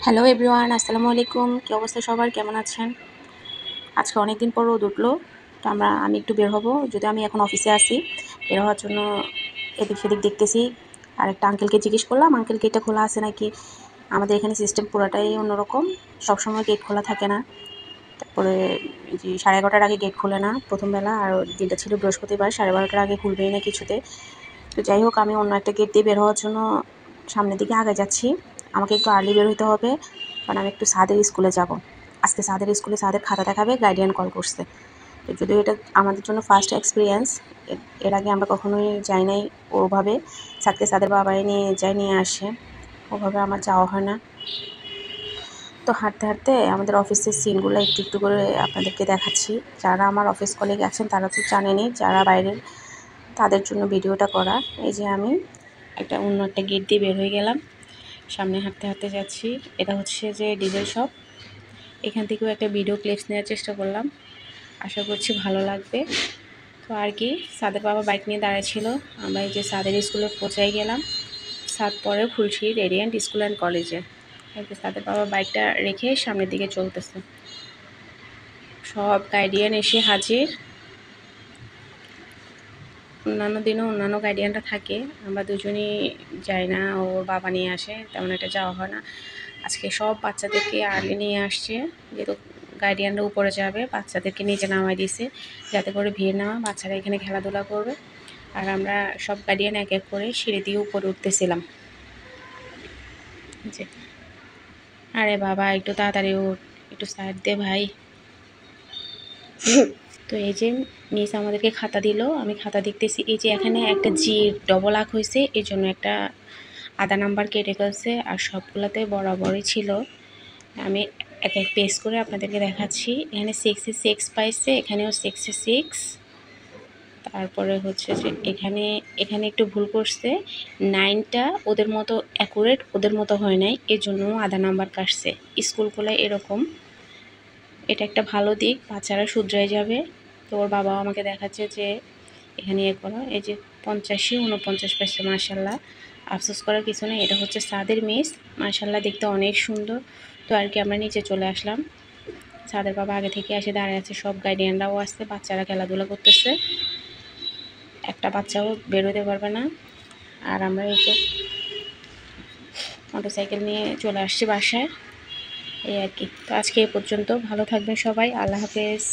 Hello everyone, আসসালামু আলাইকুম। কী অবস্থা সবার, কেমন আছেন? আজকে অনেক দিন পর রোদ উঠলো, তো আমি একটু বের হব। যদি আমি এখন অফিসে আসি, বের হওয়ার জন্য এদিক সেদিক দেখতেছি। আর একটা আঙ্কেলকে জিজ্ঞেস করলাম, আঙ্কেল গেটটা খোলা আছে নাকি। আমাদের এখানে সিস্টেম পুরাটাই অন্যরকম, সবসময় গেট খোলা থাকে না। তারপরে যে 11:30টার আগে গেট খুলে না প্রথম বেলা, আর দিনটা ছিল বৃহস্পতিবার, 12:30টার আগে খুলবেই না কিছুতে। তো যাই হোক, আমি অন্য একটা গেট দিয়ে বের হওয়ার জন্য সামনের দিকে আগে যাচ্ছি। আমাকে একটু আর্লি বের হতে হবে, কারণ আমি একটু সাদের স্কুলে যাব। আজকে সাদের স্কুলে সাদের খাতা দেখাবে, গার্ডিয়ান কল করছে। তো যদিও এটা আমাদের জন্য ফার্স্ট এক্সপিরিয়েন্স, এর আগে আমরা কখনোই যাই নাই ওভাবে। সাদকে সাদের বাবাই নিয়ে আসে, ওভাবে আমার যাওয়া হয় না। তো হাঁটতে হাঁটতে আমাদের অফিসের সিনগুলো একটু একটু করে আপনাদেরকে দেখাচ্ছি। যারা আমার অফিস কলিগ আছেন তারা তো জানেনই, যারা বাইরের তাদের জন্য ভিডিওটা করা। এই যে আমি অন্য একটা গেট দিয়ে বের হয়ে গেলাম, সামনে হাঁটতে হাঁটতে যাচ্ছি। এটা হচ্ছে যে ডিজেল শপ। এখান থেকেও একটা ভিডিও ক্লিপস নেওয়ার চেষ্টা করলাম, আশা করছি ভালো লাগবে। তো আর কি, সাদের বাবা বাইক নিয়ে দাঁড়াচ্ছিল। আমরা এই যে সাদের স্কুলে পৌঁছাই গেলাম। সাদ পরে খুলছি রেডিয়েন্ট স্কুল অ্যান্ড কলেজে। এই যে সাদের বাবা বাইকটা রেখে সামনের দিকে চলতেছে। সব গার্ডিয়ান এসে হাজির। অন্যান্য দিনও অন্যান্য গার্ডিয়ানরা থাকে, আমরা দুজনই যাই না, ওর বাবা নিয়ে আসে, তেমন একটা যাওয়া হয় না। আজকে সব বাচ্চাদেরকে আর্লি নিয়ে আসছে, যেহেতু গার্ডিয়ানরা উপরে যাবে, বাচ্চাদেরকে নিচে নামাই দিয়েছে যাতে করে ভিড় না, বাচ্চারা এখানে খেলাধুলা করবে। আর আমরা সব গার্ডিয়ান এক এক করে সিঁড়ি দিয়ে উপরে উঠতেছিলাম। যে আরে বাবা, একটু তাড়াতাড়ি উঠ, একটু সাইড দে ভাই। তো এই যে মিস আমাদেরকে খাতা দিল, আমি খাতা দেখতেছি। এই যে এখানে একটা জি ডবল আঁক হয়েছে, এই জন্য একটা আধা নাম্বার কেটে ফেলছে, আর সবগুলোতে বরাবরই ছিল। আমি এক এক পেজ করে আপনাদেরকে দেখাচ্ছি। এখানে 6 পাইছে, এখানেও 6 তারপরে হচ্ছে যে এখানে একটু ভুল করছে। 9টা ওদের মতো অ্যাকুরেট, ওদের মতো হয় নাই, এর জন্য আধা নাম্বার কাটছে। স্কুলগুলো এরকম, এটা একটা ভালো দিক, বাচ্চারা শুধরাই যাবে। তো ওর বাবাও আমাকে দেখাচ্ছে যে এখানে করো। এই যে 85 49 পাইছে, মাশাল্লাহ। আফসোস করার কিছু নেই, এটা হচ্ছে সাদের মিস, মাশাল্লাহ দেখতে অনেক সুন্দর। তো আর কি, আমরা নিচে চলে আসলাম। সাদের বাবা আগে থেকে এসে দাঁড়িয়ে আছে, সব গার্ডিয়ানরাও আসছে, বাচ্চারা খেলাধুলা করতেছে, একটা বাচ্চাও বেরোতে পারবে না। আর আমরা এই যে মোটরসাইকেল নিয়ে চলে আসছি বাসায়, এই আর কি। তো আজকে এ পর্যন্ত, ভালো থাকবেন সবাই, আল্লাহ হাফেজ।